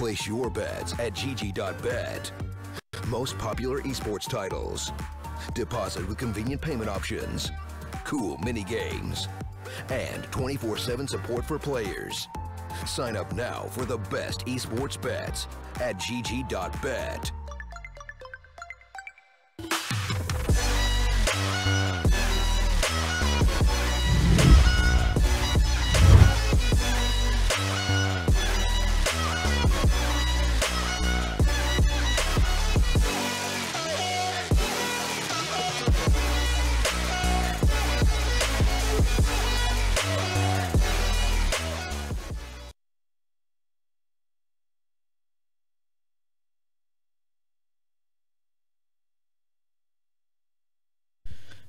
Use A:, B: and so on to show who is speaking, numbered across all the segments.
A: Place your bets at gg.bet. Most popular esports titles. Deposit with convenient payment options. Cool mini games. And 24/7 support for players. Sign up now for the best esports bets at gg.bet.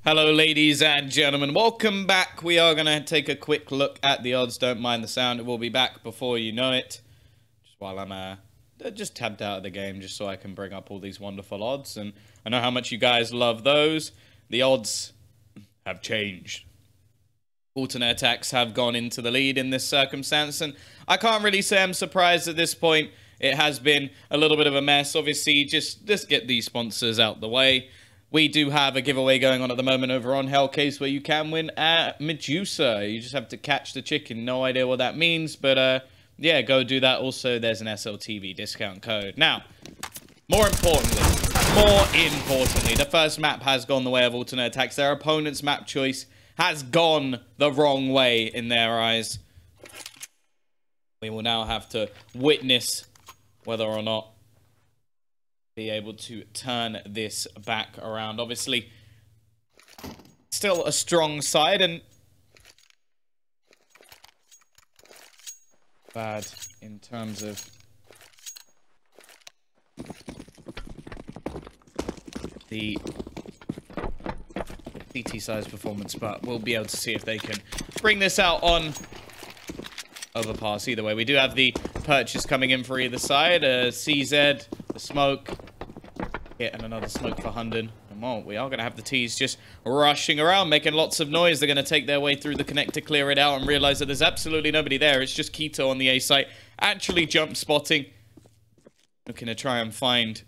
B: Hello ladies and gentlemen, welcome back. We are going to take a quick look at the odds. Don't mind the sound, it will be back before you know it. Just while I'm just tabbed out of the game, just so I can bring up all these wonderful odds. And I know how much you guys love those. The odds have changed. aTTaX have gone into the lead in this circumstance, and I can't really say I'm surprised at this point. It has been a little bit of a mess. Obviously, just get these sponsors out the way. We do have a giveaway going on at the moment over on Hellcase where you can win a Medusa. You just have to catch the chicken. No idea what that means, but yeah, go do that. Also, there's an SLTV discount code. Now, more importantly, the first map has gone the way of aTTaX. Their opponent's map choice has gone the wrong way in their eyes. We will now have to witness whether or not be able to turn this back around. Obviously, still a strong side and bad in terms of the CT size performance, but we'll be able to see if they can bring this out on overpass. Either way, we do have the purchase coming in for either side. CZ, the smoke, and another smoke for Hunden. And well, we are going to have the T's just rushing around, making lots of noise. They're going to take their way through the connect to clear it out and realize that there's absolutely nobody there. It's just Keto on the A site, actually jump spotting, looking to try and find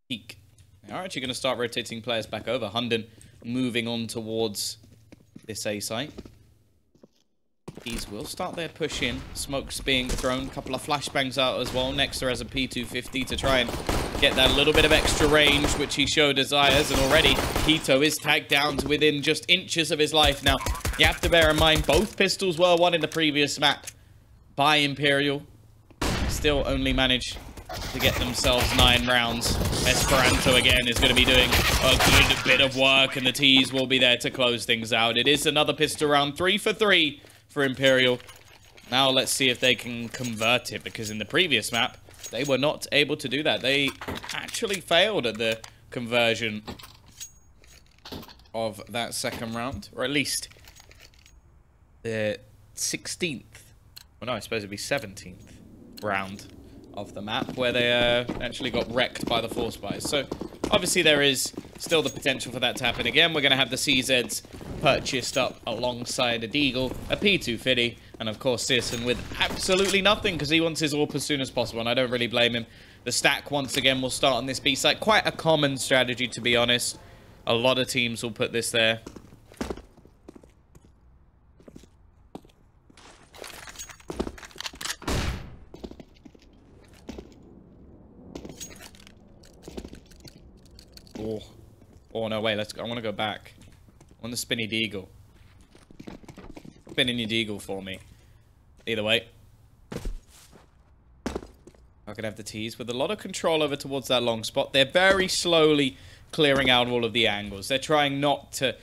B: Peak. They are actually going to start rotating players back over. Hunden moving on towards this A site. These will start their push in. Smoke's being thrown. A couple of flashbangs out as well. Nexter has a P250 to try and get that little bit of extra range, which he showed desires. And already, Keto is tagged down to within just inches of his life. Now, you have to bear in mind, both pistols were won in the previous map by Imperial. Still only managed to get themselves 9 rounds. Esperanto again is going to be doing a good bit of work, and the T's will be there to close things out. It is another pistol round, 3 for 3 for Imperial. Now let's see if they can convert it, because in the previous map, they were not able to do that. They actually failed at the conversion of that second round, or at least the 16th, well no, I suppose it'd be 17th round of the map, where they actually got wrecked by the Force Buys. So obviously there is still the potential for that to happen again. We're going to have the CZs purchased up alongside a Deagle, a P250, and of course Searson with absolutely nothing because he wants his AWP as soon as possible, and I don't really blame him. The stack once again will start on this B site. Quite a common strategy, to be honest. A lot of teams will put this there. Oh no, wait, let's go. I want to go back. On the spinny Deagle. Spinning your Deagle for me. Either way. I could have the T's with a lot of control over towards that long spot. They're very slowly clearing out all of the angles. They're trying not to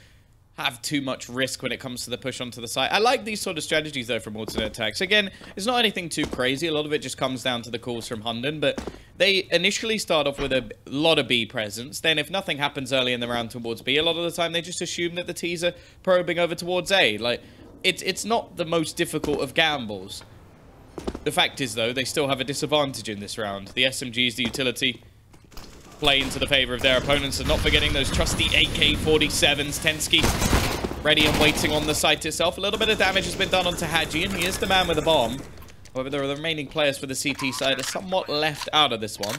B: have too much risk when it comes to the push onto the site. I like these sort of strategies, though, from aTTaX. Again, it's not anything too crazy. A lot of it just comes down to the calls from Hunden, but they initially start off with a lot of B presence. Then if nothing happens early in the round towards B, a lot of the time they just assume that the T's are probing over towards A. Like, it's not the most difficult of gambles. The fact is, though, they still have a disadvantage in this round. The SMGs, the utility, play into the favor of their opponents, and not forgetting those trusty AK-47s. Tensky ready and waiting on the site itself. A little bit of damage has been done onto Hadji, and he is the man with the bomb. However, the remaining players for the CT side are somewhat left out of this one.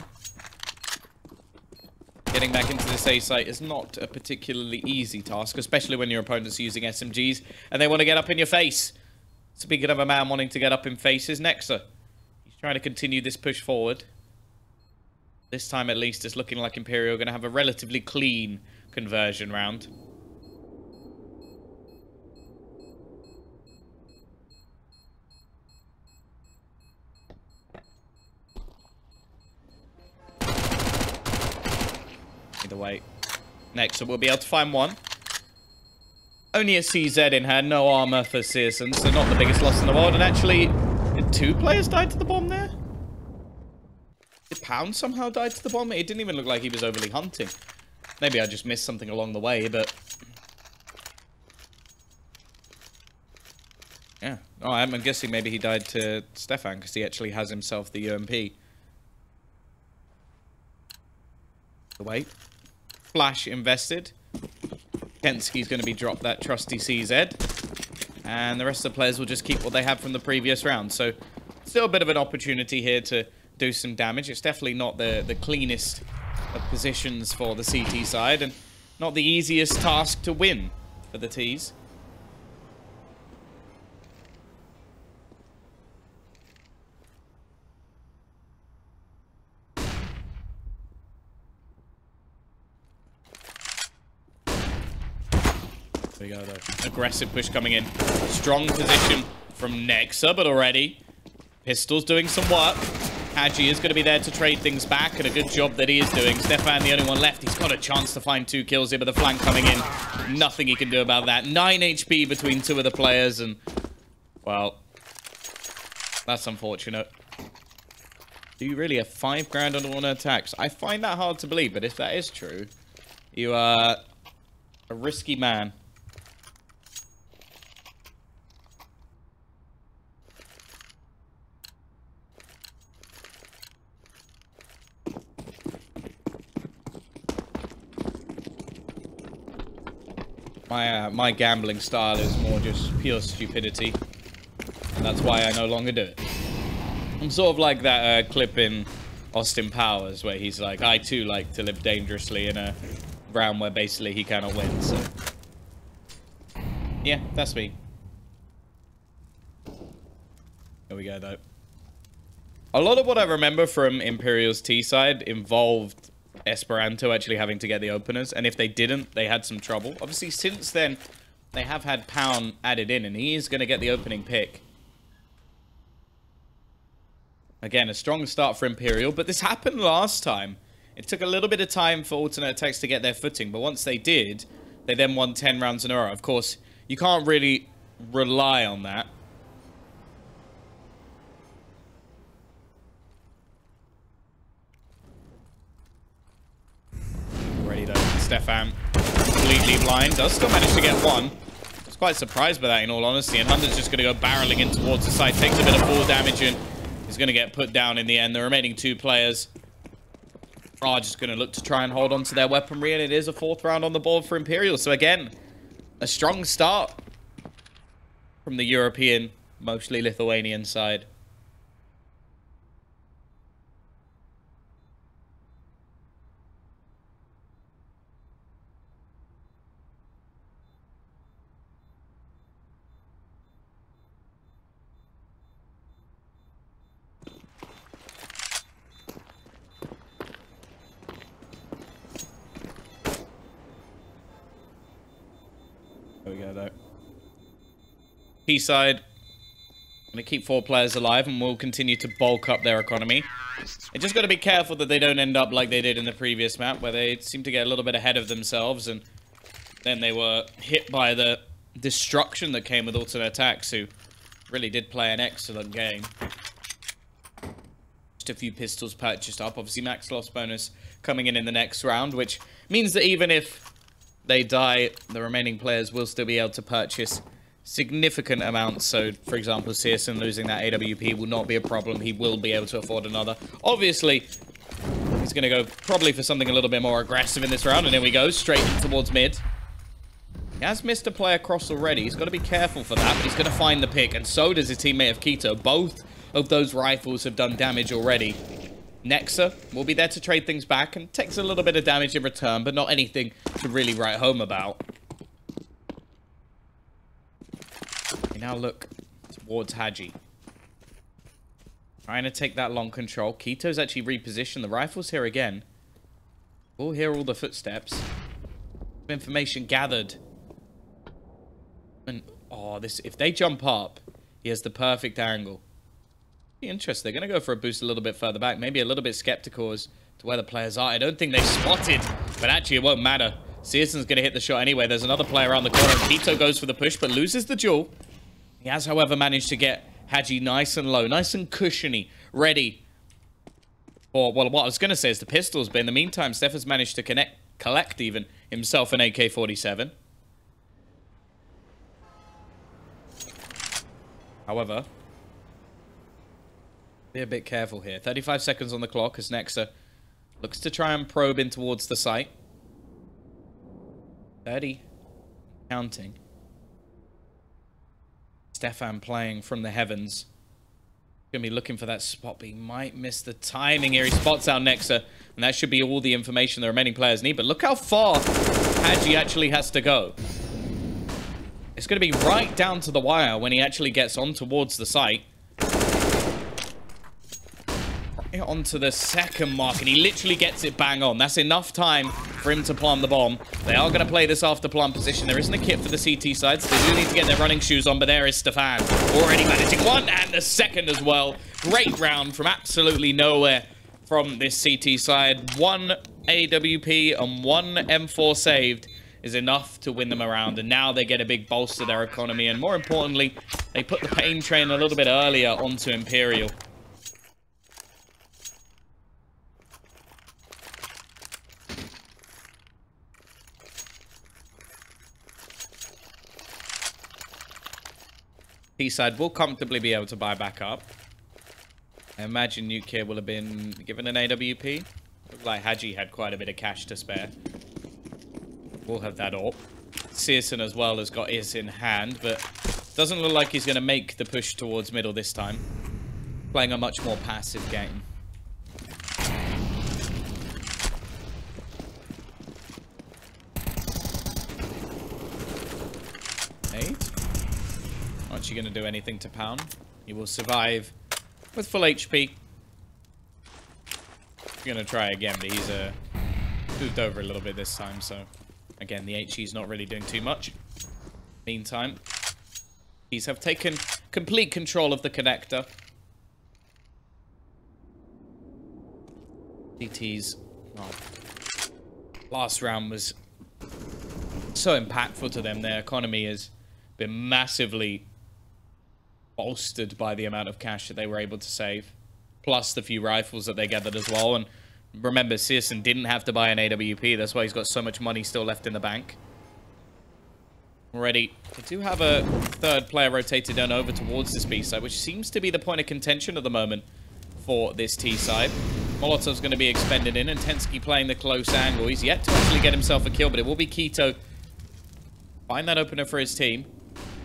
B: Getting back into this A site is not a particularly easy task, especially when your opponent's using SMGs and they want to get up in your face. Speaking of a man wanting to get up in faces, Nexa. He's trying to continue this push forward. This time, at least, it's looking like Imperial are going to have a relatively clean conversion round. Either way, Nexa will be able to find one. Only a CZ in hand, no armor for Searson, so not the biggest loss in the world. And actually, did 2 players die to the bomb there? Did Pound somehow die to the bomb? It didn't even look like he was overly hunting. Maybe I just missed something along the way, but... yeah. Oh, I'm guessing maybe he died to Stefan, because he actually has himself the UMP. Wait. Flash invested. Kensky's going to be dropped that trusty CZ. And the rest of the players will just keep what they have from the previous round. So, still a bit of an opportunity here to do some damage. It's definitely not the cleanest of positions for the CT side. And not the easiest task to win for the Ts. There we go, though. Aggressive push coming in. Strong position from Nexa, but already Pistol's doing some work. Hadji is going to be there to trade things back, and a good job that he is doing. Stefan, the only one left. He's got a chance to find 2 kills here, but the flank coming in. Nothing he can do about that. 9 HP between 2 of the players, and, well, that's unfortunate. Do you really have 5 grand on one aTTaX? I find that hard to believe, but if that is true, you are a risky man. My gambling style is more just pure stupidity. And that's why I no longer do it. I'm sort of like that clip in Austin Powers where he's like, I too like to live dangerously in a round where basically he cannot win, so... yeah, that's me. Here we go, though. A lot of what I remember from Imperial's T side involved Esperanto actually having to get the openers, and if they didn't, they had some trouble. Obviously, since then, they have had Pound added in, and he is going to get the opening pick. Again, a strong start for Imperial, but this happened last time. It took a little bit of time for aTTaX to get their footing, but once they did, they then won 10 rounds in a row. Of course, you can't really rely on that. Ready though, Stefan, completely blind, does still manage to get one. I was quite surprised by that, in all honesty, and Hunter's just going to go barreling in towards the side, takes a bit of fall damage, and is going to get put down in the end. The remaining 2 players are just going to look to try and hold on to their weaponry, and it is a 4th round on the board for Imperial. So again, a strong start from the European, mostly Lithuanian side. There we go, though. T-side, going to keep 4 players alive and will continue to bulk up their economy. They just got to be careful that they don't end up like they did in the previous map, where they seem to get a little bit ahead of themselves, and then they were hit by the destruction that came with aTTaX, who really did play an excellent game. Just a few pistols purchased up. Obviously, max loss bonus coming in the next round, which means that even if they die, the remaining players will still be able to purchase significant amounts. So, for example, Searson losing that AWP will not be a problem. He will be able to afford another. Obviously, he's going to go probably for something a little bit more aggressive in this round. And here we go, straight in towards mid. He has missed a player across already. He's got to be careful for that, but he's going to find the pick. And so does his teammate of Keto. Both of those rifles have done damage already. Nexa will be there to trade things back and takes a little bit of damage in return, but not anything to really write home about. We now look towards Haji. Trying to take that long control. Keto's actually repositioned the rifles here again. We'll hear all the footsteps. Information gathered. And, oh, this, if they jump up, he has the perfect angle. Be interesting. They're going to go for a boost a little bit further back. Maybe a little bit skeptical as to where the players are. I don't think they've spotted, but actually it won't matter. Searson's going to hit the shot anyway. There's another player around the corner. Keto goes for the push, but loses the duel. He has, however, managed to get Haji nice and low, nice and cushiony, ready. Or, well, what I was going to say is the pistols, but in the meantime, Steph has managed to collect even himself an AK-47. However, be a bit careful here. 35 seconds on the clock as Nexa looks to try and probe in towards the site. 30. Counting. Stefan playing from the heavens. Gonna be looking for that spot, but he might miss the timing here. He spots out Nexa, and that should be all the information the remaining players need. But look how far Haji actually has to go. It's gonna be right down to the wire when he actually gets on towards the site. Onto the second mark, and he literally gets it bang on. That's enough time for him to plant the bomb. They are going to play this after plant position. There isn't a kit for the CT side, so they do need to get their running shoes on, but there is Stefan already managing one and the second as well. Great round from absolutely nowhere from this CT side. One AWP and one M4 saved is enough to win them around, and now they get a big bolster to their economy, and more importantly, they put the pain train a little bit earlier onto Imperial. T-side will comfortably be able to buy back up. I imagine Nuke will have been given an AWP. Looked like Haji had quite a bit of cash to spare. We'll have that all. Searson as well has got his in hand, but doesn't look like he's going to make the push towards middle this time. Playing a much more passive game. Not going to do anything to pound. He will survive with full HP. He's going to try again, but he's moved over a little bit this time. So, again, the HE's not really doing too much. Meantime, these have taken complete control of the connector. DT's last round was so impactful to them. Their economy has been massively bolstered by the amount of cash that they were able to save, plus the few rifles that they gathered as well. And remember, Searson didn't have to buy an AWP. That's why he's got so much money still left in the bank. Already, they do have a third player rotated on over towards this B side, which seems to be the point of contention at the moment for this T side. Molotov's going to be expended in, and Tensky playing the close angle. He's yet to actually get himself a kill, but it will be Keto. Find that opener for his team.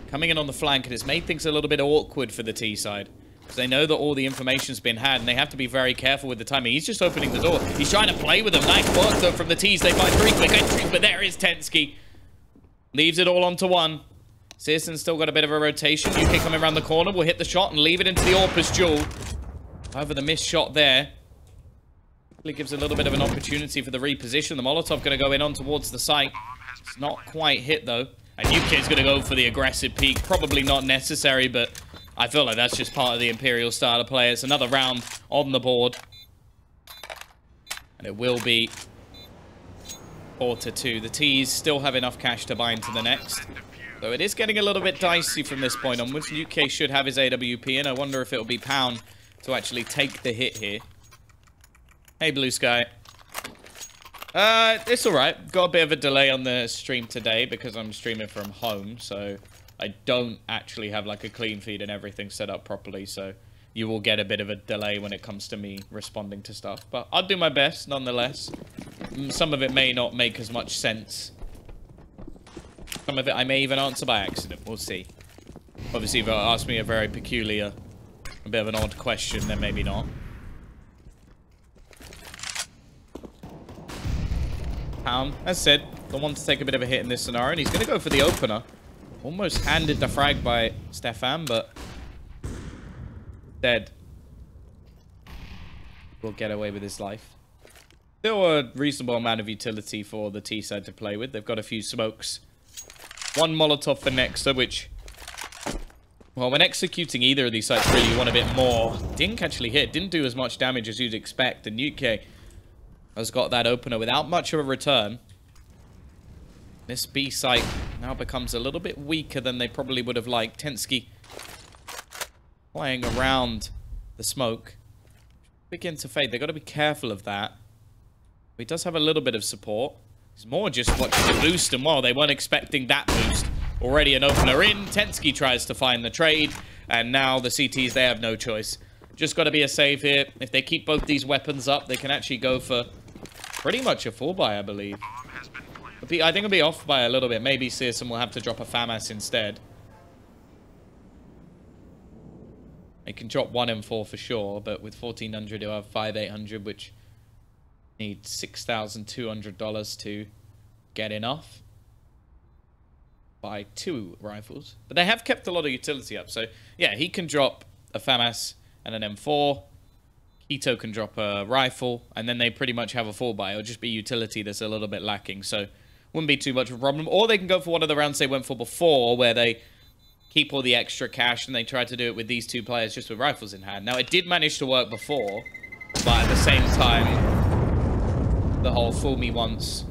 B: Coming in on the flank, and it's made things a little bit awkward for the T side. Because they know that all the information's been had, and they have to be very careful with the timing. He's just opening the door. He's trying to play with them. Nice work, though, from the T's. They find 3 quick entries, but there is Tensky. Leaves it all onto one. Searson's still got a bit of a rotation. UK coming around the corner will hit the shot and leave it into the Orpus duel. However, the missed shot there really gives a little bit of an opportunity for the reposition. The Molotov going to go in on towards the site. It's not quite hit, though. And UK's going to go for the aggressive peek. Probably not necessary, but I feel like that's just part of the Imperial style of play. It's another round on the board. And it will be 4-2. The T's still have enough cash to buy into the next. So it is getting a little bit dicey from this point onwards. UK should have his AWP, and I wonder if it'll be Pound to actually take the hit here. Hey, Blue Sky. It's alright. Got a bit of a delay on the stream today because I'm streaming from home, so I don't actually have like a clean feed and everything set up properly, so you will get a bit of a delay when it comes to me responding to stuff. But I'll do my best, nonetheless. Some of it may not make as much sense Some of it I may even answer by accident. We'll see. Obviously, if you ask me a very peculiar, a bit of an odd question, then maybe not. Pound, as said, the one to take a bit of a hit in this scenario, and he's going to go for the opener. Almost handed the frag by Stefan, but dead. Will get away with his life. Still a reasonable amount of utility for the T side to play with. They've got a few smokes. One Molotov for Nexa, which, well, when executing either of these sites, really, you want a bit more. Didn't actually hit. Didn't do as much damage as you'd expect. And UK has got that opener without much of a return. This B site now becomes a little bit weaker than they probably would have liked. Tensky playing around the smoke. Begin to fade. They've got to be careful of that. He does have a little bit of support. He's more just watching the boost, and well, they weren't expecting that boost. Already an opener in. Tensky tries to find the trade, and now the CTs, they have no choice. Just got to be a save here. If they keep both these weapons up, they can actually go for pretty much a full buy, I believe. I think it'll be off by a little bit. Maybe Searson will have to drop a FAMAS instead. They can drop 1 M4 for sure, but with 1,400, you'll have 5,800, which need $6,200 to get enough. Buy 2 rifles. But they have kept a lot of utility up, so yeah, he can drop a FAMAS and an M4. Keto can drop a rifle, and then they pretty much have a full buy. It'll just be utility that's a little bit lacking, so wouldn't be too much of a problem. Or they can go for one of the rounds they went for before, where they keep all the extra cash, and they try to do it with these 2 players just with rifles in hand. Now, it did manage to work before, but at the same time, the whole fool me once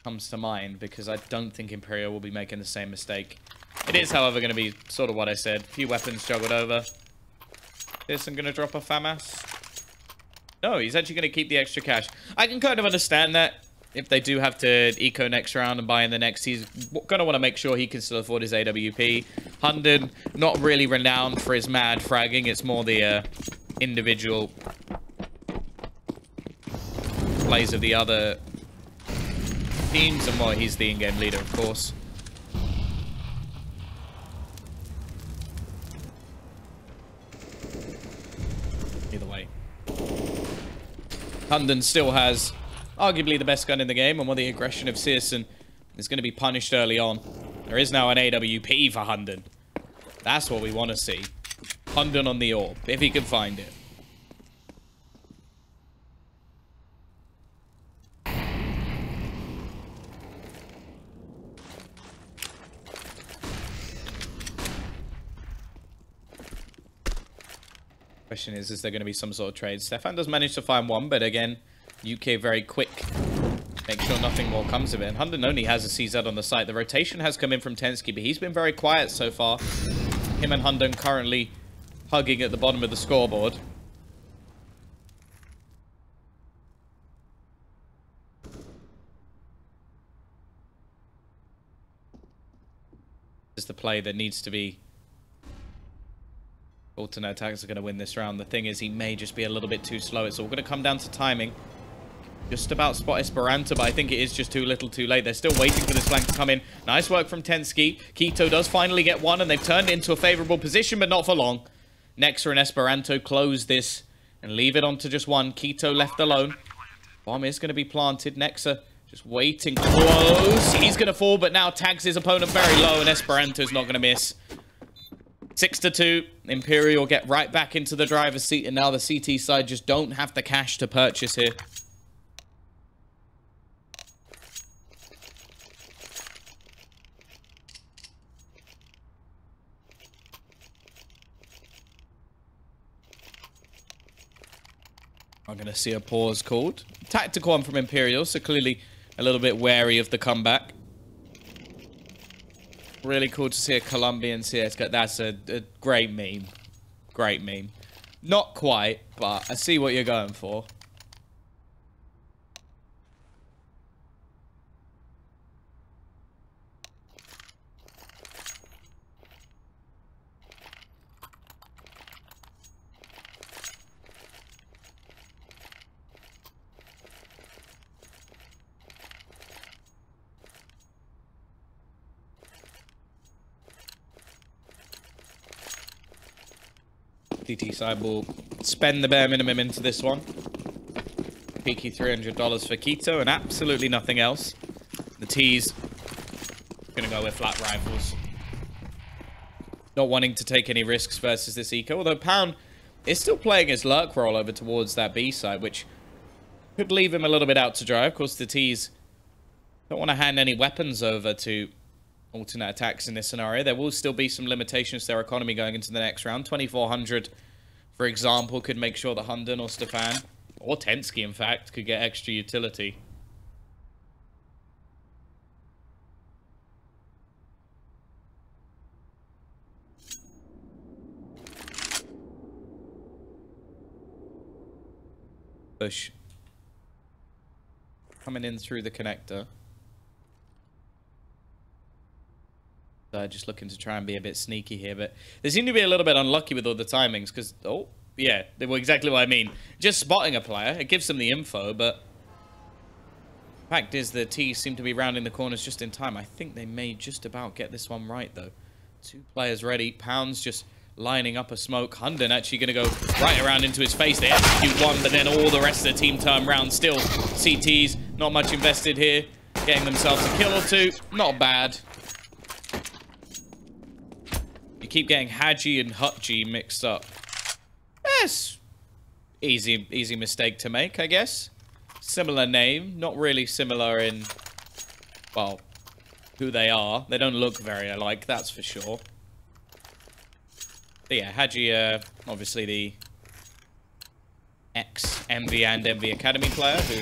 B: comes to mind, because I don't think Imperial will be making the same mistake. It is, however, going to be sort of what I said. A few weapons juggled over. Pearson going to drop a FAMAS? No, he's actually going to keep the extra cash. I can kind of understand that. If they do have to eco next round and buy in the next, he's going to want to make sure he can still afford his AWP. Hunden, not really renowned for his mad fragging. It's more the individual plays of the other teams. And well, he's the in-game leader, of course. Either way. Hunden still has arguably the best gun in the game, and while the aggression of Searson is going to be punished early on, there is now an AWP for Hunden. That's what we want to see. Hunden on the orb, if he can find it. Question is there going to be some sort of trade? Stefan does manage to find one, but again, UK very quick. Make sure nothing more comes of it. And Hunden only has a CZ on the site. The rotation has come in from Tensky, but he's been very quiet so far. Him and Hunden currently hugging at the bottom of the scoreboard. This is the play that needs to be. Alternate aTTaX are going to win this round. The thing is, he may just be a little bit too slow. It's all going to come down to timing. Just about spot Esperanto, but I think it is just too little too late. They're still waiting for this flank to come in. Nice work from Tensky. Keto does finally get one, and they've turned it into a favorable position, but not for long. Nexa and Esperanto close this and leave it on to just one. Keto left alone. Bomb is going to be planted. Nexa just waiting close. He's going to fall, but now tags his opponent very low, and Esperanto's not going to miss. 6-2. Imperial get right back into the driver's seat, and now the CT side just don't have the cash to purchase here. I'm going to see a pause called. Tactical one from Imperial, so clearly a little bit wary of the comeback. Really cool to see a Colombian CS. That's a great meme. Great meme. Not quite, but I see what you're going for. DT side will spend the bare minimum into this one. Peaky $300 for Keto and absolutely nothing else. The T's gonna go with flat rifles. Not wanting to take any risks versus this eco, although Pound is still playing his lurk roll over towards that B side, which could leave him a little bit out to dry. Of course, the T's don't want to hand any weapons over to alternate attacks in this scenario. There will still be some limitations to their economy going into the next round. 2,400, for example, could make sure that Hunden or Stefan, or Tensky, in fact, could get extra utility. Push. Coming in through the connector. Just looking to try and be a bit sneaky here, but they seem to be a little bit unlucky with all the timings, because, oh, yeah, they were exactly what I mean. Just spotting a player, it gives them the info, but the fact is the T's seem to be rounding the corners just in time. I think they may just about get this one right, though. 2 players ready. Pounds just lining up a smoke. Hunden actually going to go right around into his face. They execute one, but then all the rest of the team turn around. Still, CTs, not much invested here. Getting themselves a kill or 2. Not bad. You keep getting Haji and Hutji mixed up. Yes. Easy mistake to make, I guess. Similar name. Not really similar in, well, who they are. They don't look very alike, that's for sure. But yeah, Haji, obviously the ex-MV and MV Academy player, who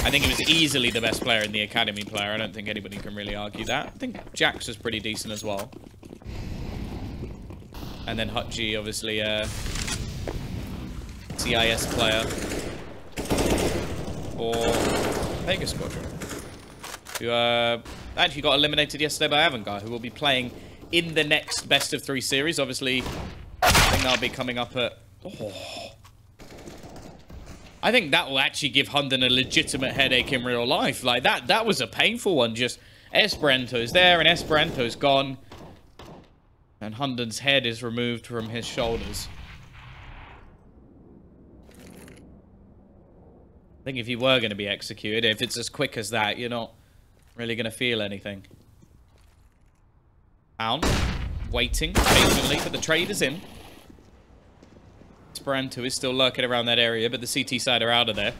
B: I think he was easily the best player in the Academy player. I don't think anybody can really argue that. I think Jax was pretty decent as well. And then Hutji, obviously, CIS player for Vegas Squadron, who actually got eliminated yesterday by Avangar, who will be playing in the next best of 3 series. Obviously, I think that'll be coming up at... Oh. I think that will actually give Hunden a legitimate headache in real life. Like, that was a painful one. Just Esperanto's there and Esperanto's gone. And Hunden's head is removed from his shoulders. I think if you were going to be executed, if it's as quick as that, you're not really going to feel anything. Down. Waiting patiently, but the trade is in. Esperanto is still lurking around that area, but the CT side are out of there.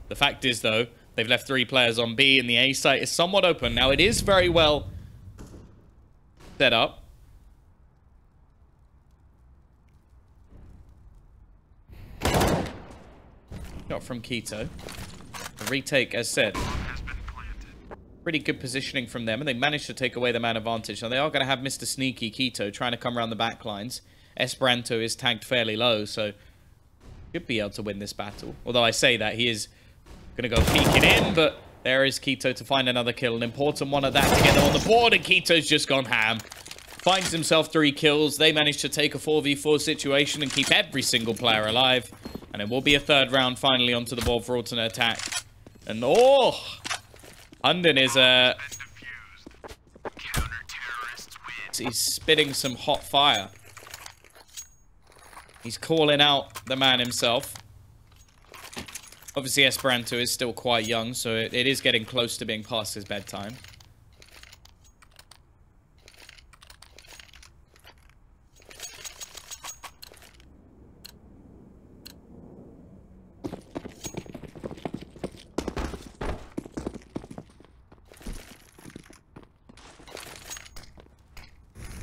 B: The fact is, though, they've left 3 players on B, and the A site is somewhat open. Now, it is very well set up. Shot from Keto. The retake, as said, pretty good positioning from them, and they managed to take away the man advantage. Now, they are going to have Mr. Sneaky Keto trying to come around the back lines. Esperanto is tanked fairly low, so should be able to win this battle. Although I say that, he is going to go peeking in, but there is Keto to find another kill. An important one at that to get them on the board, and Keto's just gone ham. Finds himself 3 kills. They managed to take a 4v4 situation and keep every single player alive. And it will be a 3rd round finally onto the board for alternate attack. And oh! Hunden is he's spitting some hot fire. He's calling out the man himself. Obviously, Esperanto is still quite young, so it is getting close to being past his bedtime.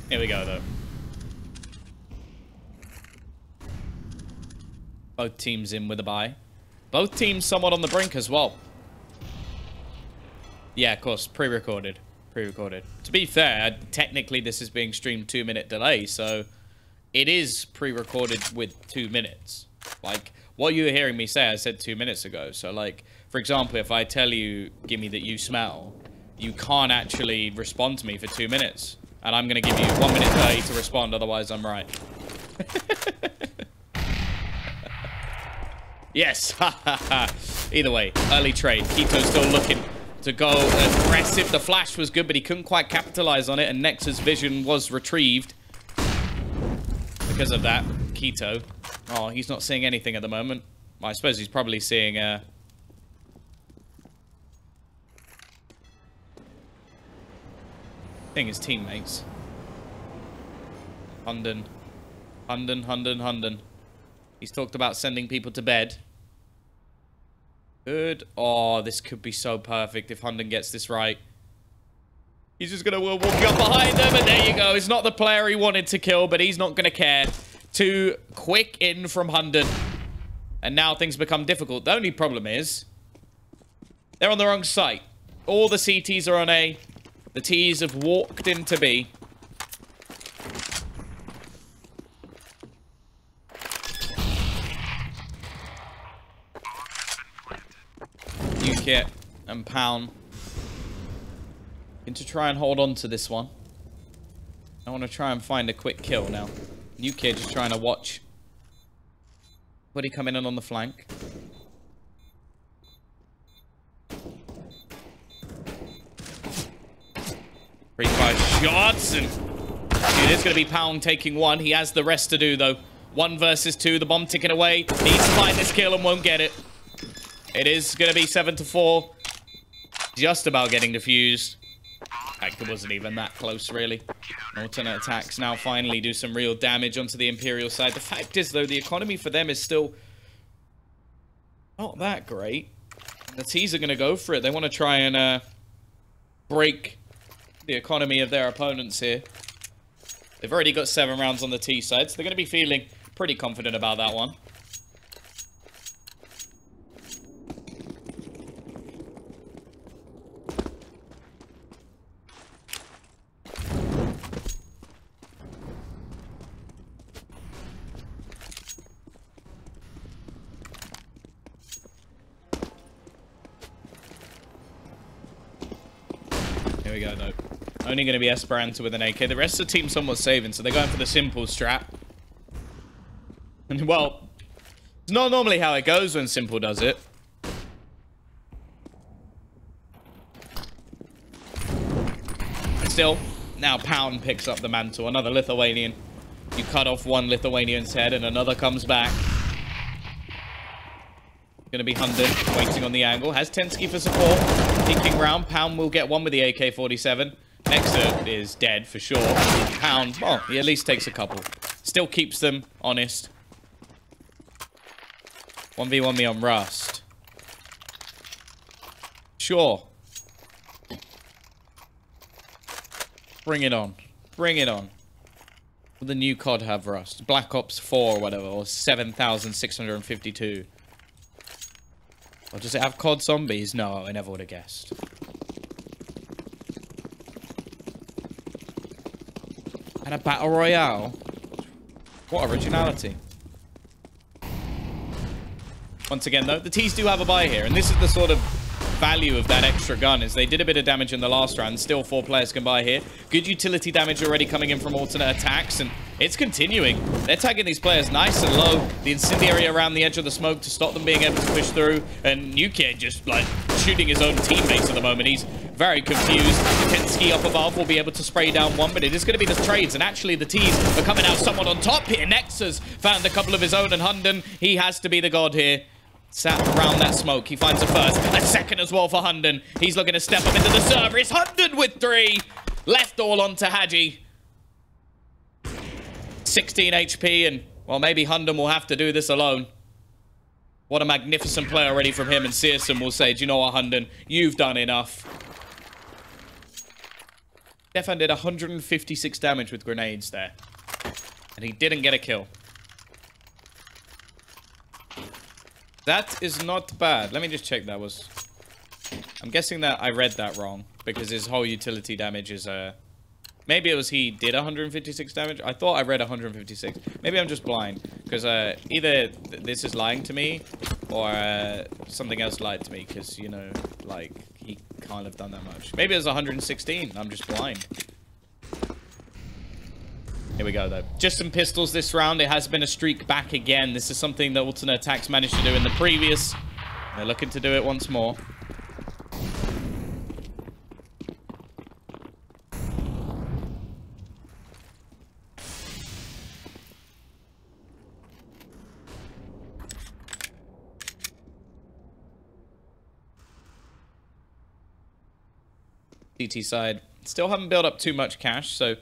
B: Here we go, though. Both teams in with a bye. Both teams somewhat on the brink as well. Yeah, of course, pre-recorded. Pre-recorded. To be fair, technically this is being streamed 2-minute delay, so it is pre-recorded with 2 minutes. Like, what you were hearing me say, I said 2 minutes ago. So, like, for example, if I tell you, Gimme, that you smell, you can't actually respond to me for 2 minutes. And I'm going to give you 1 minute 30 to respond, otherwise I'm right. Yes. Either way, early trade. Keto's still looking to go aggressive. The flash was good, but he couldn't quite capitalize on it, and Nexus vision was retrieved. Because of that, Keto Oh, he's not seeing anything at the moment. Well, I suppose he's probably seeing, seeing his teammates. Hunden. He's talked about sending people to bed. Good. Oh, this could be so perfect if Hunden gets this right. He's just going to walk up behind him, and there you go. It's not the player he wanted to kill, but he's not going to care. Too quick in from Hunden. And now things become difficult. The only problem is they're on the wrong site. All the CTs are on A. The Ts have walked into B. Ukit and Pound to try and hold on to this one. I want to try and find a quick kill now. Ukit just trying to watch Buddy coming in on the flank. 3-5 shots, and it is going to be Pound taking one. He has the rest to do, though. 1 versus 2, the bomb ticking away. Needs to find this kill and won't get it. It is going to be 7-4. Just about getting defused. Heck, it wasn't even that close, really. Alternate attacks now finally do some real damage onto the Imperial side. The fact is, though, the economy for them is still not that great. The T's are going to go for it. They want to try and break the economy of their opponents here. They've already got 7 rounds on the T side, so they're going to be feeling pretty confident about that one. Here we go, though. Only going to be Esperanto with an AK. The rest of the team somewhat saving, so they're going for the simple strat. And, well, it's not normally how it goes when simple does it. Still, now Pound picks up the mantle. Another Lithuanian. You cut off one Lithuanian's head and another comes back. Gonna be Hunden, waiting on the angle. Has Tensky for support. Peeking round. Pound will get one with the AK-47. Nexter is dead for sure. Pound, well, he at least takes a couple. Still keeps them honest. 1v1 me on Rust. Sure. Bring it on. Bring it on. Will the new COD have Rust? Black Ops 4 or whatever, or 7,652. Or does it have COD Zombies? No, I never would have guessed. And a Battle Royale. What originality. Once again, though, the T's do have a buy here. And this is the sort of value of that extra gun, is they did a bit of damage in the last round. Still 4 players can buy here. Good utility damage already coming in from alternate attacks, and it's continuing. They're tagging these players nice and low. The incendiary around the edge of the smoke to stop them being able to push through, and Ukit just like shooting his own teammates at the moment. He's very confused. Tensky up above will be able to spray down one, but it is going to be the trades, and actually the T's are coming out somewhat on top here. Nexus found a couple of his own, and Hunden, he has to be the god here. Sat around that smoke. He finds a first. A second as well for Hunden. He's looking to step up into the server. It's Hunden with 3. Left all on to Haji. 16 HP, and, well, maybe Hunden will have to do this alone. What a magnificent play already from him, and Searson will say, do you know what, Hunden? You've done enough. Stefan did 156 damage with grenades there. And he didn't get a kill. That is not bad. Let me just check that was... I'm guessing that I read that wrong, because his whole utility damage is... Maybe it was he did 156 damage. I thought I read 156. Maybe I'm just blind, because either this is lying to me, or something else lied to me, because, you know, like, he can't have done that much. Maybe it was 116. I'm just blind. Here we go, though. Just some pistols this round. It has been a streak back again. This is something that alternate attacks managed to do in the previous. They're looking to do it once more. CT side still haven't built up too much cash, so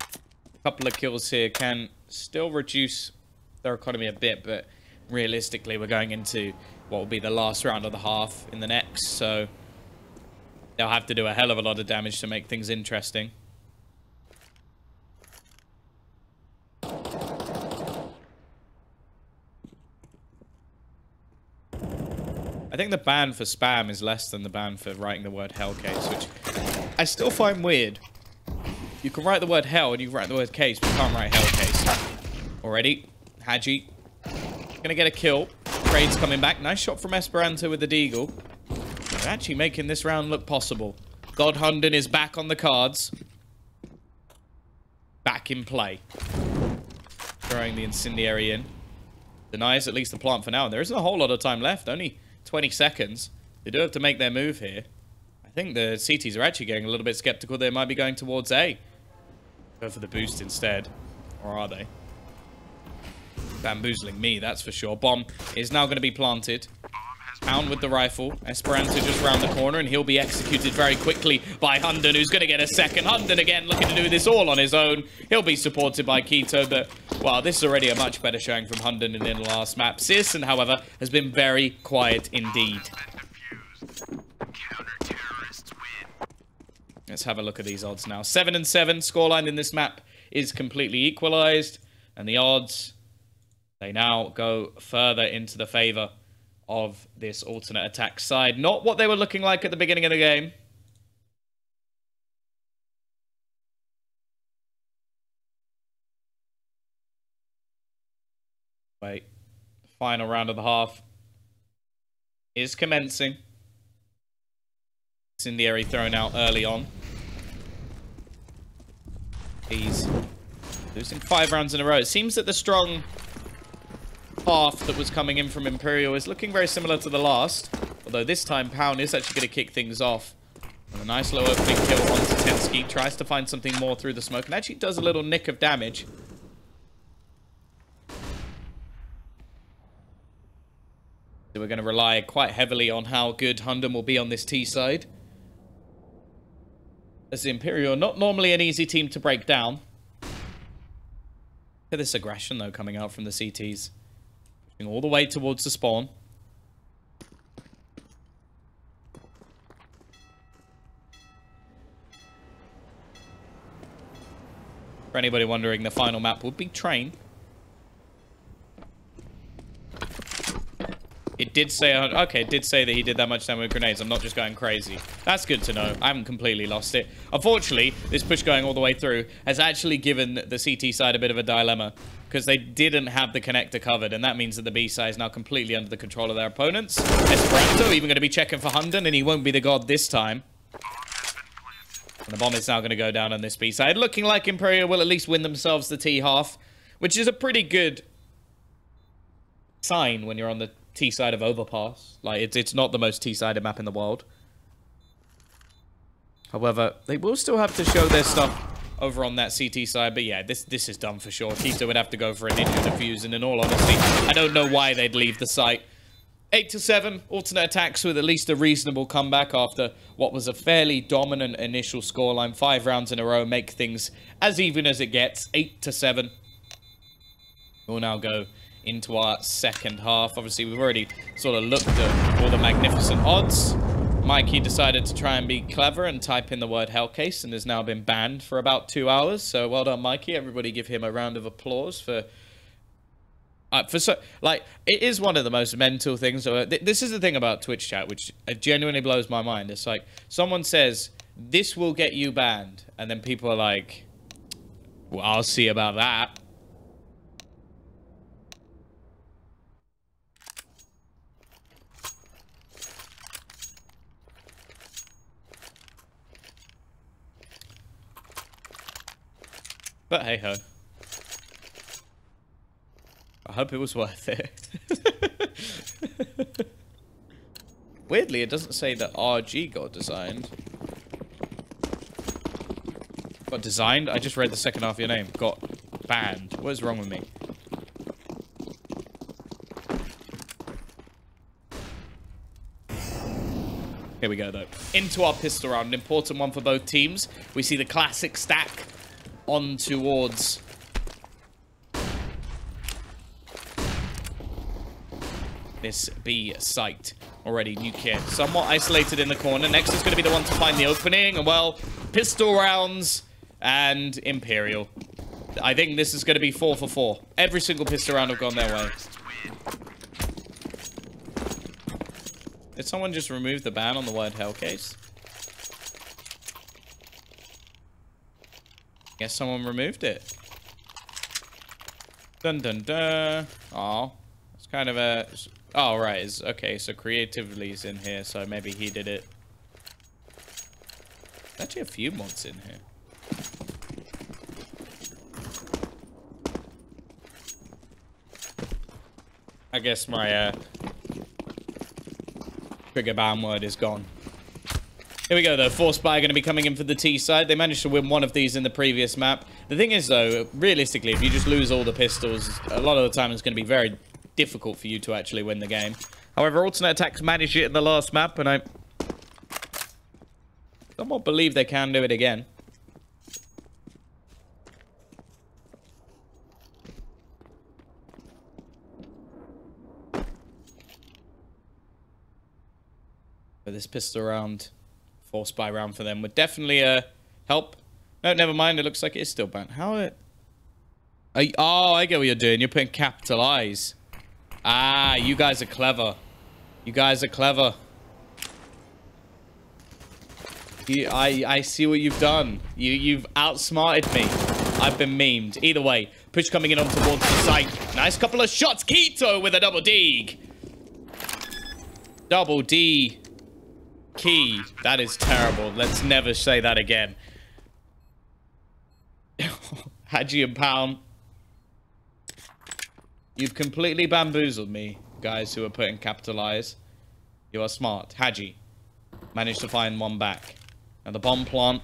B: a couple of kills here can still reduce their economy a bit, but realistically we're going into what will be the last round of the half in the next, so they'll have to do a hell of a lot of damage to make things interesting. I think the ban for spam is less than the ban for writing the word Hellcase, which I still find weird. You can write the word hell and you can write the word case, but you can't write Hellcase. Already, Haji gonna get a kill. Trade's coming back. Nice shot from Esperanto with the deagle. They're actually making this round look possible. God Hunden is back on the cards. Back in play. Throwing the incendiary in. Denies at least the plant for now. There isn't a whole lot of time left. Only 20 seconds. They do have to make their move here. I think the CTs are actually getting a little bit skeptical. They might be going towards A. Go for the boost instead. Or are they? Bamboozling me, that's for sure. Bomb is now going to be planted. Pound with the rifle. Esperanto just round the corner, and he'll be executed very quickly by Hunden, who's going to get a second. Hunden again looking to do this all on his own. He'll be supported by Keto, but, well, this is already a much better showing from Hunden in the last map. Searson, however, has been very quiet indeed. Let's have a look at these odds now. 7-7. Scoreline in this map is completely equalized, and the odds, they now go further into the favor of this alternate attack side. Not what they were looking like at the beginning of the game. Wait. Final round of the half is commencing. Incendiary thrown out early on. He's losing 5 rounds in a row. It seems that the strong half that was coming in from Imperial is looking very similar to the last. Although this time, Pound is actually going to kick things off. And a nice low opening kill onto Tensky. Tries to find something more through the smoke. And actually does a little nick of damage. So we're going to rely quite heavily on how good Hunden will be on this T side. As the Imperial, not normally an easy team to break down. Look at this aggression, though, coming out from the CTs. Pushing all the way towards the spawn. For anybody wondering, the final map would be Train. It did say, okay, it did say that he did that much damage with grenades. I'm not just going crazy. That's good to know. I haven't completely lost it. Unfortunately, this push going all the way through has actually given the CT side a bit of a dilemma, because they didn't have the connector covered, and that means that the B side is now completely under the control of their opponents. Esperanto even going to be checking for Hunden, and he won't be the god this time. And the bomb is now going to go down on this B side, looking like Imperial will at least win themselves the T half, which is a pretty good sign when you're on the T side of overpass. Like, it's not the most T-sided map in the world. However, they will still have to show their stuff over on that CT side. But yeah, this is done for sure. Keto would have to go for a ninja defuse, and in all honesty, I don't know why they'd leave the site. 8-7, alternate attacks with at least a reasonable comeback after what was a fairly dominant initial scoreline. 5 rounds in a row make things as even as it gets. 8-7. We'll now go into our second half. Obviously, we've already sort of looked at all the magnificent odds. Mikey decided to try and be clever and type in the word Hellcase, and has now been banned for about 2 hours. So well done, Mikey. Everybody give him a round of applause for like, it is one of the most mental things. This is the thing about Twitch chat, which genuinely blows my mind. It's like, someone says, this will get you banned, and then people are like, well, I'll see about that. But hey ho. I hope it was worth it. Weirdly, it doesn't say that RG got designed. Got designed? I just read the second half of your name. Got banned. What is wrong with me? Here we go, though. Into our pistol round. An important one for both teams. We see the classic stack on towards this B site. Already, new kit. Somewhat isolated in the corner. Next is going to be the one to find the opening. And, well, pistol rounds and Imperial. I think this is going to be 4 for 4. Every single pistol round have gone their way. Did someone just remove the ban on the word Hellcase? Guess someone removed it. Dun dun dun. Oh, it's kind of a... Oh, right. It's, okay, so creatively is in here, so maybe he did it. There's actually a few mods in here. I guess my trigger ban word is gone. Here we go, though. Force Buy going to be coming in for the T side. They managed to win one of these in the previous map. The thing is, though, realistically, if you just lose all the pistols, a lot of the time it's going to be very difficult for you to actually win the game. However, aTTaX managed it in the last map, and I somewhat believe they can do it again. But this pistol round, Force Buy round for them would definitely help. No, never mind. It looks like it is still banned. How it? Oh, I get what you're doing. You're putting capital I's. Ah, you guys are clever. You guys are clever. I see what you've done. You've outsmarted me. I've been memed. Either way, push coming in on towards the site. Nice couple of shots. Keto with a double D. Double D. Key. That is terrible. Let's never say that again. Hadji and Pound. You've completely bamboozled me, guys who are putting capital I's. You are smart. Hadji managed to find one back. Now the bomb plant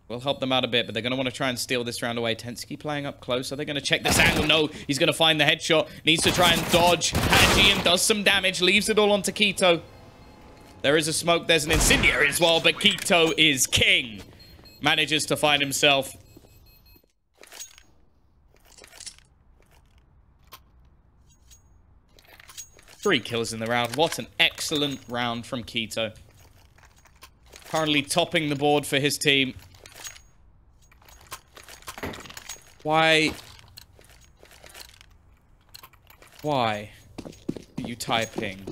B: will help them out a bit, but they're going to want to try and steal this round away. Tensky playing up close. Are they going to check this angle? No, he's going to find the headshot. Needs to try and dodge. Hadji and does some damage. Leaves it all onto Keto. There is a smoke. There's an incendiary as well, but Keto is king. Manages to find himself. Three kills in the round. What an excellent round from Keto. Currently topping the board for his team. Why are you typing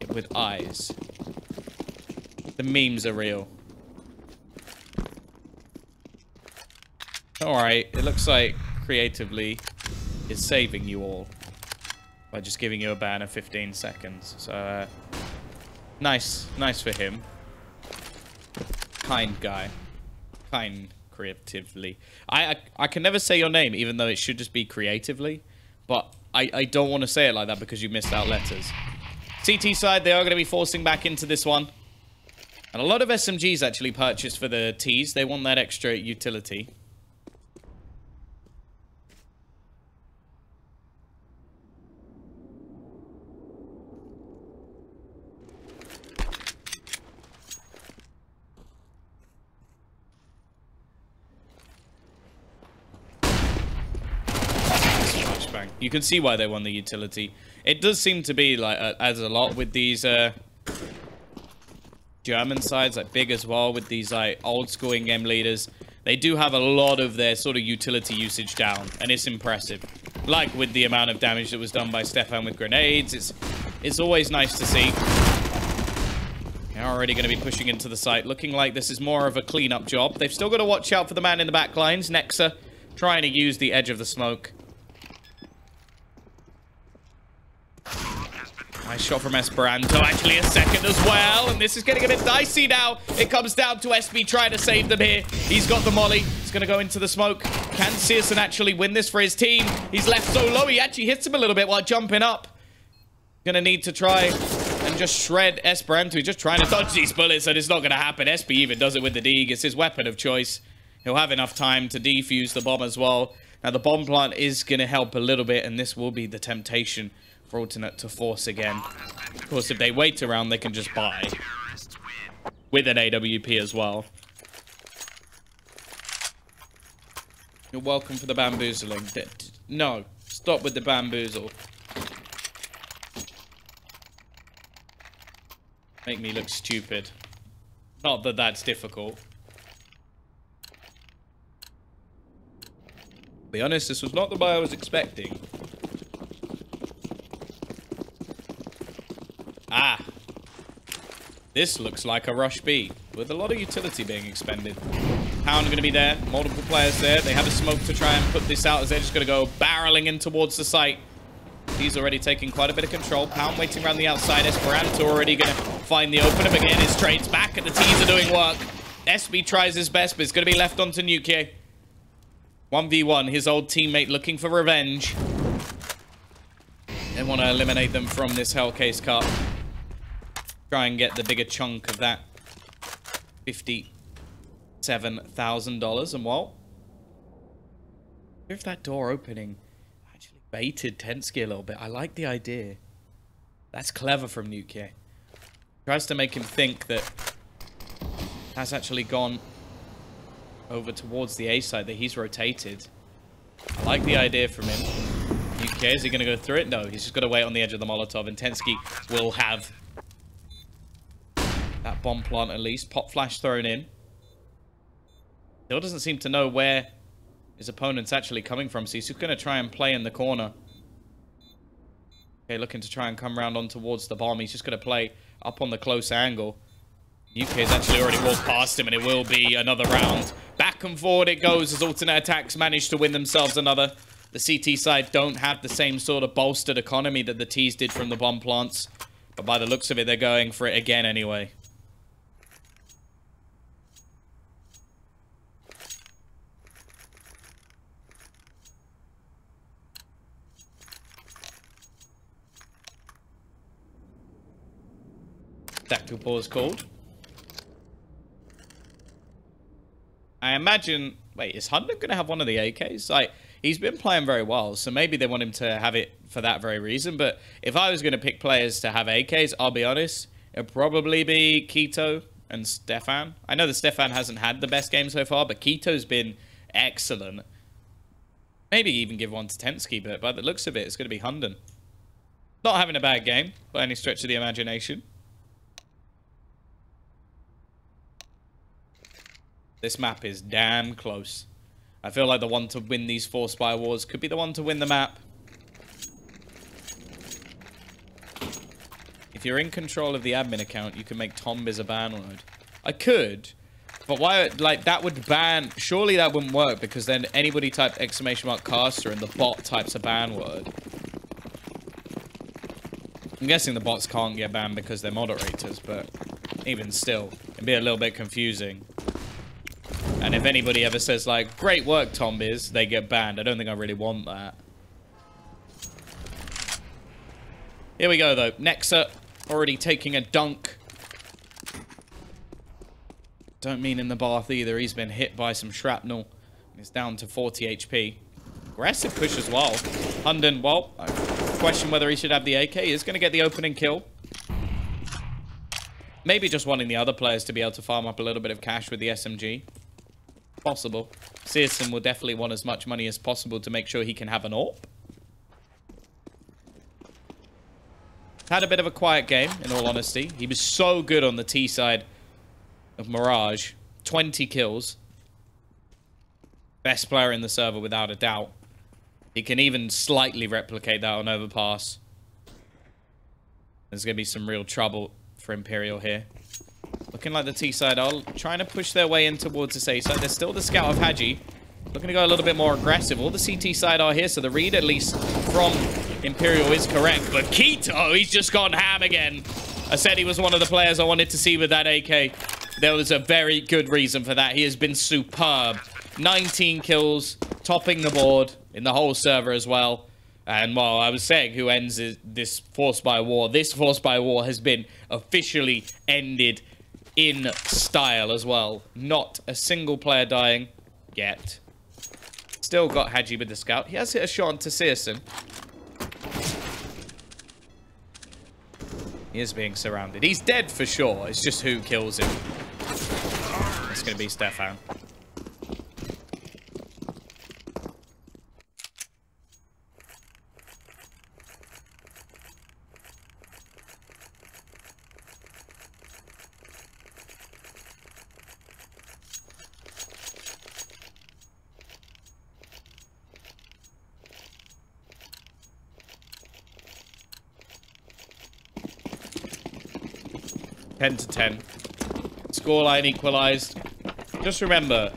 B: it with eyes? The memes are real. Alright, it looks like creatively is saving you all by just giving you a ban of 15 seconds. So, nice for him. Kind guy. Kind creatively. I can never say your name, even though it should just be creatively. But I don't want to say it like that because you missed out letters. CT side, they are going to be forcing back into this one. And a lot of SMGs actually purchased for the Ts. They want that extra utility. You can see why they won the utility. It does seem to be like as a lot with these German sides, like big as well, with these like old school in-game leaders. They do have a lot of their sort of utility usage down, and it's impressive. Like with the amount of damage that was done by Stefan with grenades, it's always nice to see. They're already going to be pushing into the site, looking like this is more of a cleanup job. They've still got to watch out for the man in the back lines, Nexa, trying to use the edge of the smoke. Nice shot from Esperanto, actually a second as well, and this is getting a bit dicey now. It comes down to SB trying to save them here. He's got the molly. He's going to go into the smoke. Can Searson actually win this for his team? He's left so low, he actually hits him a little bit while jumping up. Going to need to try and just shred Esperanto. He's just trying to dodge these bullets, and it's not going to happen. SB even does it with the Deeg. It's his weapon of choice. He'll have enough time to defuse the bomb as well. Now, the bomb plant is going to help a little bit, and this will be the temptation for alternate to force again. Of course, if they wait around, they can just buy. With an AWP as well. You're welcome for the bamboozling. No, stop with the bamboozle. Make me look stupid. Not that that's difficult. To be honest, this was not the buy I was expecting. Ah. This looks like a rush B, with a lot of utility being expended. Pound going to be there. Multiple players there. They have a smoke to try and put this out as they're just going to go barreling in towards the site. He's already taking quite a bit of control. Pound waiting around the outside. Esperanto already going to find the opener. Again, his trades back and the T's are doing work. SB tries his best, but it's going to be left onto Nuke. 1v1, his old teammate looking for revenge. They want to eliminate them from this Hellcase Cup. Try and get the bigger chunk of that $57,000. And well, if that door opening actually baited Tensky a little bit. I like the idea. That's clever from Nuke. Tries to make him think that that's actually gone over towards the A side, that he's rotated. I like the idea from him. Nuke, is he going to go through it? No, he's just got to wait on the edge of the Molotov, and Tensky will have that bomb plant at least. Pop flash thrown in. Still doesn't seem to know where his opponent's actually coming from, so he's just going to try and play in the corner. Okay, looking to try and come around on towards the bomb. He's just going to play up on the close angle. UK's actually already walked past him, and it will be another round. Back and forward it goes as alternate aTTaX manage to win themselves another. The CT side don't have the same sort of bolstered economy that the T's did from the bomb plants. But by the looks of it, they're going for it again anyway. Tactical pause called. I imagine... Wait, is Hunden going to have one of the AKs? Like, he's been playing very well, so maybe they want him to have it for that very reason. But if I was going to pick players to have AKs, I'll be honest, it'd probably be Keto and Stefan. I know that Stefan hasn't had the best game so far, but Keto's been excellent. Maybe even give one to Tensky, but by the looks of it, it's going to be Hunden. Not having a bad game, by any stretch of the imagination. This map is damn close. I feel like the one to win these 4 spy wars could be the one to win the map. If you're in control of the admin account, you can make Tombiz a ban word. I could, but why? Like, that would ban. Surely that wouldn't work, because then anybody type !caster and the bot types a ban word. I'm guessing the bots can't get banned because they're moderators, but even still, it'd be a little bit confusing. And if anybody ever says, like, great work, Tombiz, they get banned. I don't think I really want that. Here we go, though. Nexa already taking a dunk. Don't mean in the bath either. He's been hit by some shrapnel. He's down to 40 HP. Aggressive push as well. Hunden, well, I question whether he should have the AK. He's going to get the opening kill. Maybe just wanting the other players to be able to farm up a little bit of cash with the SMG. Possible. Searson will definitely want as much money as possible to make sure he can have an AWP. Had a bit of a quiet game, in all honesty. He was so good on the T side of Mirage. 20 kills. Best player in the server, without a doubt. He can even slightly replicate that on overpass. There's going to be some real trouble for Imperial here. Looking like the T side are trying to push their way in towards this A side. There's still the scout of Haji. Looking to go a little bit more aggressive. All the CT side are here, so the read, at least from Imperial, is correct. But Keto, he's just gone ham again. I said he was one of the players I wanted to see with that AK. There was a very good reason for that. He has been superb. 19 kills, topping the board in the whole server as well. And while I was saying who ends this force by war, this force by war has been officially ended in style as well. Not a single player dying yet. Still got Haji with the scout. He has hit a shot onto Searson. He is being surrounded. He's dead for sure. It's just who kills him. It's going to be Stefan. Ten to 10. Scoreline equalized. Just remember,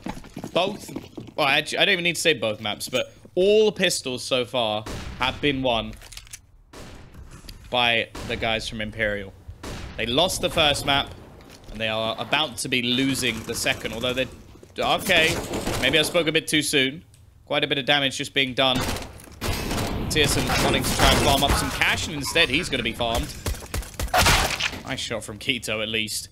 B: both... Well, actually, I don't even need to say both maps, but all pistols so far have been won by the guys from Imperial. They lost the first map, and they are about to be losing the second, although they... Okay, maybe I spoke a bit too soon. Quite a bit of damage just being done. Tearson wanting to try and farm up some cash, and instead he's going to be farmed. Nice shot from Keto, at least.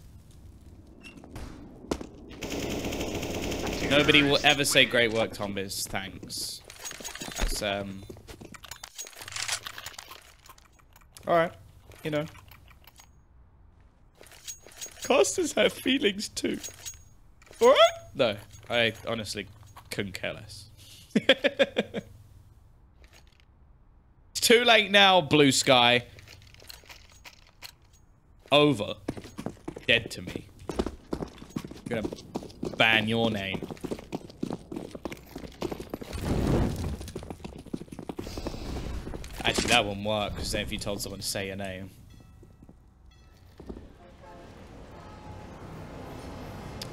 B: Nobody will ever say great work, Tombiz. Thanks. That's, alright. You know. Casters have feelings, too. Alright? No. I honestly couldn't care less. It's too late now, Blue Sky. Over. Dead to me. I'm gonna ban your name. Actually, that wouldn't work, because then if you told someone to say your name.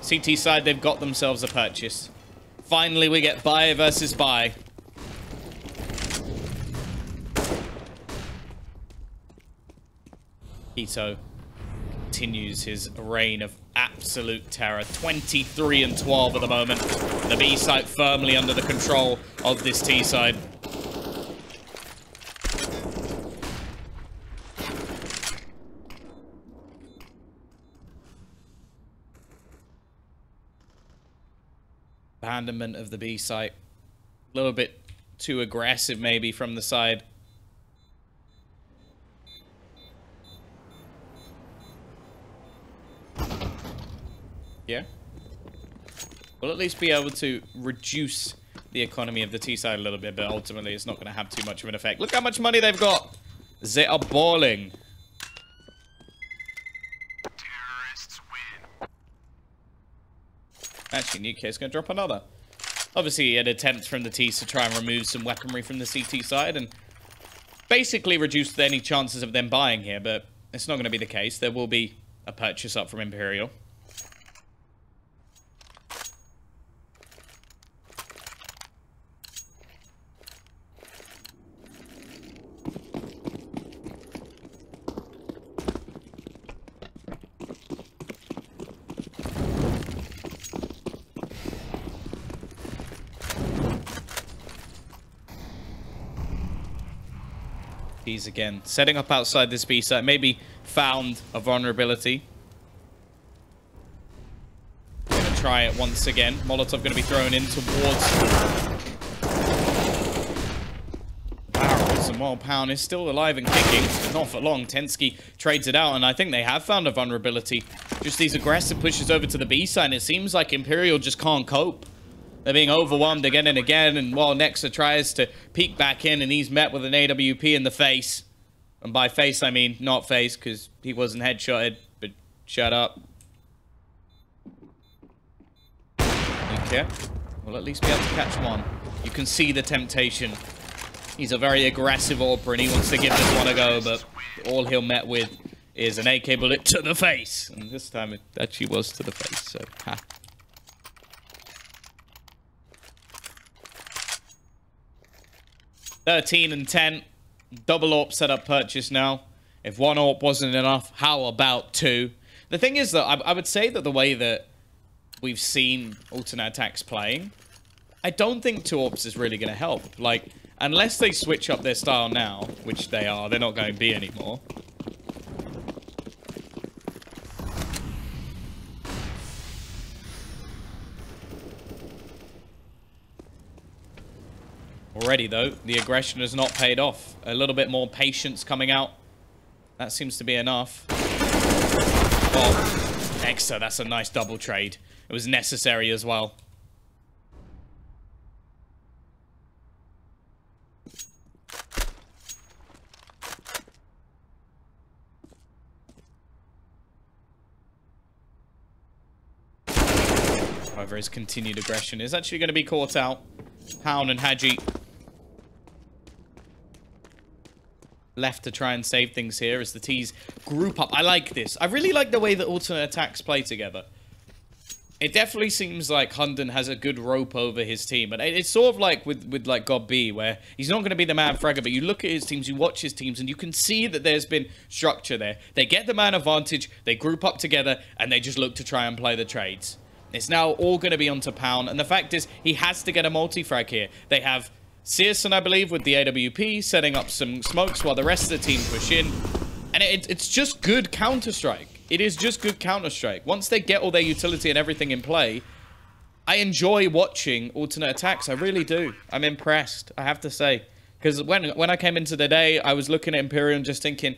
B: CT side, they've got themselves a purchase. Finally, we get buy versus buy. Keto continues his reign of absolute terror. 23 and 12 at the moment. The B side firmly under the control of this T side. Abandonment of the B site. A little bit too aggressive maybe from the side. Yeah. We'll at least be able to reduce the economy of the T side a little bit, but ultimately it's not going to have too much of an effect. Look how much money they've got. They are balling. Terrorists win. Actually, Nuke is going to drop another. Obviously, he had attempts from the T's to try and remove some weaponry from the CT side and basically reduce any chances of them buying here, but it's not going to be the case. There will be a purchase up from Imperial. Again, setting up outside this B site, maybe found a vulnerability. Gonna try it once again. Molotov gonna be thrown in towards barrels, and while Pound is still alive and kicking, but not for long. Tensky trades it out, and I think they have found a vulnerability. Just these aggressive pushes over to the B side, and it seems like Imperial just can't cope. They're being overwhelmed again and again, and while Nexa tries to peek back in, and he's met with an AWP in the face. And by face, I mean not face, because he wasn't headshotted, but shut up. Okay. We'll at least be able to catch one. You can see the temptation. He's a very aggressive AWPer, and he wants to give this one a go, but all he'll met with is an AK bullet to the face. And this time it actually was to the face, so ha. 13 and 10. Double AWP setup purchase now. If one AWP wasn't enough, how about two? The thing is that I would say that the way that we've seen alternate aTTaX playing, I don't think two AWPs is really going to help. Like, unless they switch up their style now, which they are, they're not going to be anymore. Already, though, the aggression has not paid off. A little bit more patience coming out That seems to be enough. Oh, Exo, that's a nice double trade. It was necessary as well. However, his continued aggression is actually going to be caught out. Hound and Hadji left to try and save things here as the T's group up. I like this. I really like the way that alternate attacks play together. It definitely seems like Hunden has a good rope over his team. And it's sort of like with like God B, where he's not going to be the man fragger, but you look at his teams, you watch his teams, and you can see that there's been structure there. They get the man advantage, they group up together, and they just look to try and play the trades. It's now all going to be onto Pound, and the fact is, he has to get a multi-frag here. They have Searson, I believe, with the AWP, setting up some smokes while the rest of the team push in. And it's just good Counter-Strike. It is just good Counter-Strike. Once they get all their utility and everything in play, I enjoy watching alternate attacks. I really do. I'm impressed, I have to say. Because when I came into the day, I was looking at Imperial and just thinking,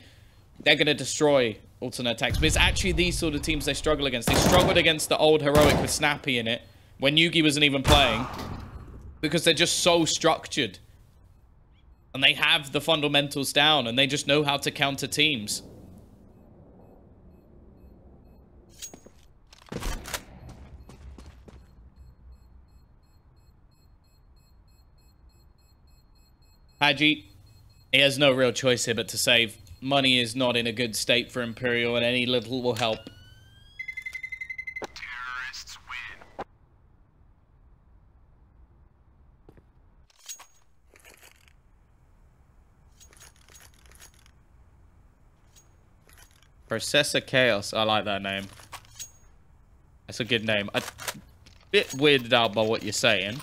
B: they're going to destroy alternate attacks. But it's actually these sort of teams they struggle against. They struggled against the old Heroic with Snappy in it, when Yugi wasn't even playing. Because they're just so structured. And they have the fundamentals down, and they just know how to counter teams. Hadji, he has no real choice here but to save. Money is not in a good state for Imperial, and any little will help.
C: Terrorists win.
B: Processor Chaos. I like that name. That's a good name. A bit weirded out by what you're saying.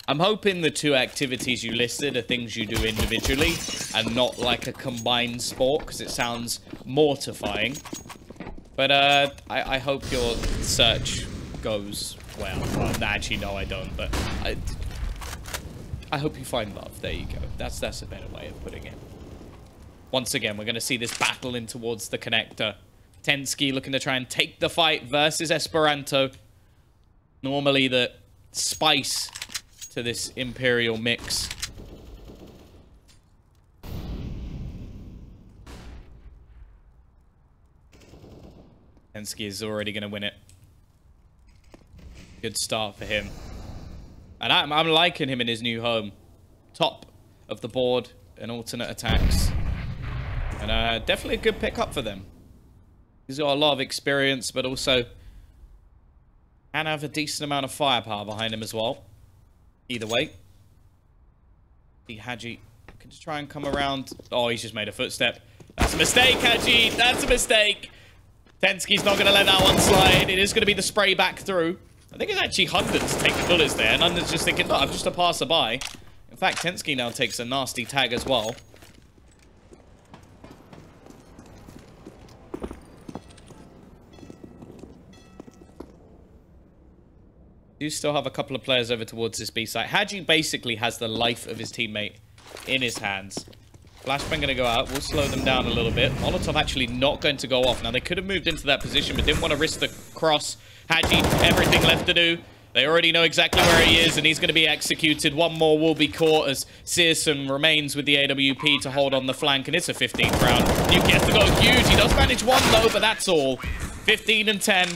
B: I'm hoping the two activities you listed are things you do individually and not like a combined sport, because it sounds mortifying. But I hope your search goes well. Well, actually, no, I don't. But I hope you find love. There you go. That's a better way of putting it. Once again, we're going to see this battle in towards the connector. Tensky looking to try and take the fight versus Esperanto. Normally the spice to this Imperial mix. Tensky is already going to win it. Good start for him. And I'm liking him in his new home. Top of the board in alternate attacks. And definitely a good pickup for them. He's got a lot of experience, but also can have a decent amount of firepower behind him as well. Either way. The Hadji can just try and come around. Oh, he's just made a footstep. That's a mistake, Hadji. That's a mistake. Tensky's not going to let that one slide. It is going to be the spray back through. I think it's actually Hunden's taking bullets there. And Hunden's just thinking, no, I'm just a passerby. In fact, Tensky now takes a nasty tag as well. Do still have a couple of players over towards this B site. Hadji basically has the life of his teammate in his hands. Flashbang going to go out. We'll slow them down a little bit. Molotov actually not going to go off. Now, they could have moved into that position, but didn't want to risk the cross. Hadji, everything left to do. They already know exactly where he is, and he's going to be executed. One more will be caught as Searson remains with the AWP to hold on the flank, and it's a 15th round. Yuki has to go huge. He does manage one, though, but that's all. 15 and 10.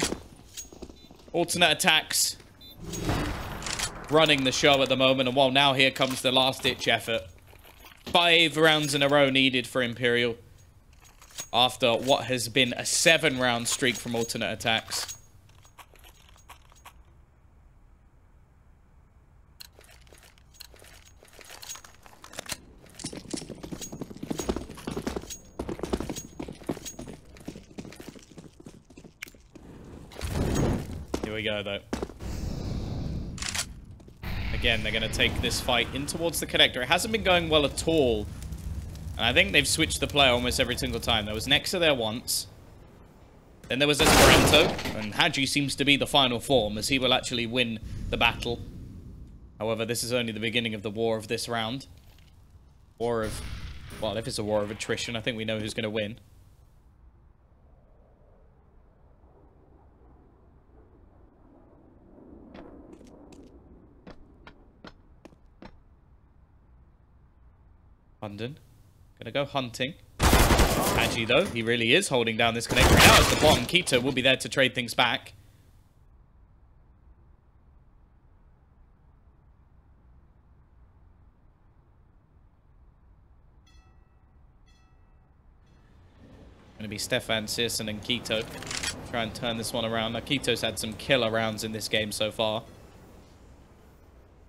B: Alternate attacks running the show at the moment, and well, now here comes the last-ditch effort. 5 rounds in a row needed for Imperial after what has been a 7-round streak from alternate attacks. Here we go, though. Again, they're going to take this fight in towards the connector. It hasn't been going well at all. And I think they've switched the play almost every single time. There was Nexa there once. Then there was Esperanto. And Hadji seems to be the final form, as he will actually win the battle. However, this is only the beginning of the war of this round. War of... Well, if it's a war of attrition, I think we know who's going to win. London. Gonna go hunting. Actually, though, he really is holding down this connector. Now at the bottom, Keto will be there to trade things back. Gonna be Stefan, Searson, and Keto. Try and turn this one around. Now, Keto's had some killer rounds in this game so far.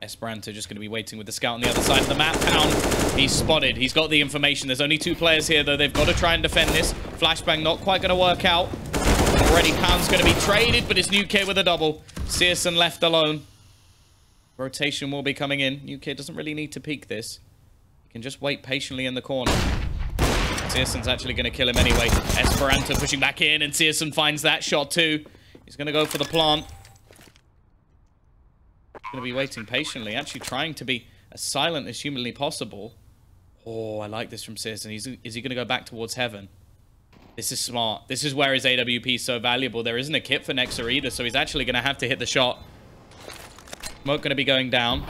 B: Esperanto just going to be waiting with the scout on the other side of the map. Pound, he's spotted. He's got the information. There's only 2 players here, though. They've got to try and defend this. Flashbang not quite going to work out. Already Pound's going to be traded, but it's New Kid with a double. Searson left alone. Rotation will be coming in. New Kid doesn't really need to peek this. He can just wait patiently in the corner. Searson's actually going to kill him anyway. Esperanto pushing back in, and Searson finds that shot too. He's going to go for the plant. Going to be waiting patiently, actually trying to be as silent as humanly possible. Oh, I like this from Searson. Is he going to go back towards heaven? This is smart. This is where his AWP is so valuable. There isn't a kit for Nexa either, so he's actually going to have to hit the shot. Smoke going to be going down.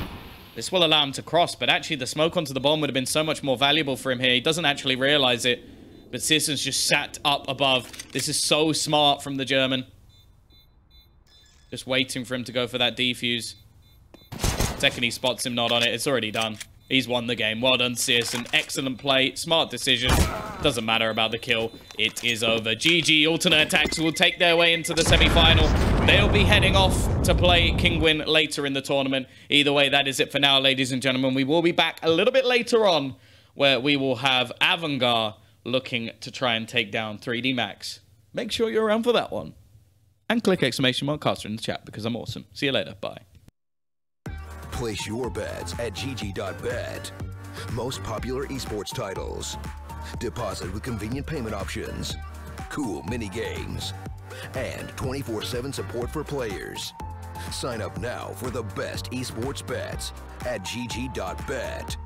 B: This will allow him to cross, but actually the smoke onto the bomb would have been so much more valuable for him here. He doesn't actually realize it, but Searson's just sat up above. This is so smart from the German. Just waiting for him to go for that defuse. Second he spots him not on it, it's already done. He's won the game. Well done, Searson. Excellent play. Smart decision. Doesn't matter about the kill. It is over. GG. Alternate attacks will take their way into the semi-final. They'll be heading off to play Kingwin later in the tournament. Either way, that is it for now, ladies and gentlemen. We will be back a little bit later on, where we will have Avangar looking to try and take down 3D Max. Make sure you're around for that one. And click !caster in the chat because I'm awesome. See you later. Bye.
A: Place your bets at gg.bet. Most popular esports titles. Deposit with convenient payment options. Cool mini games. And 24/7 support for players. Sign up now for the best esports bets at gg.bet.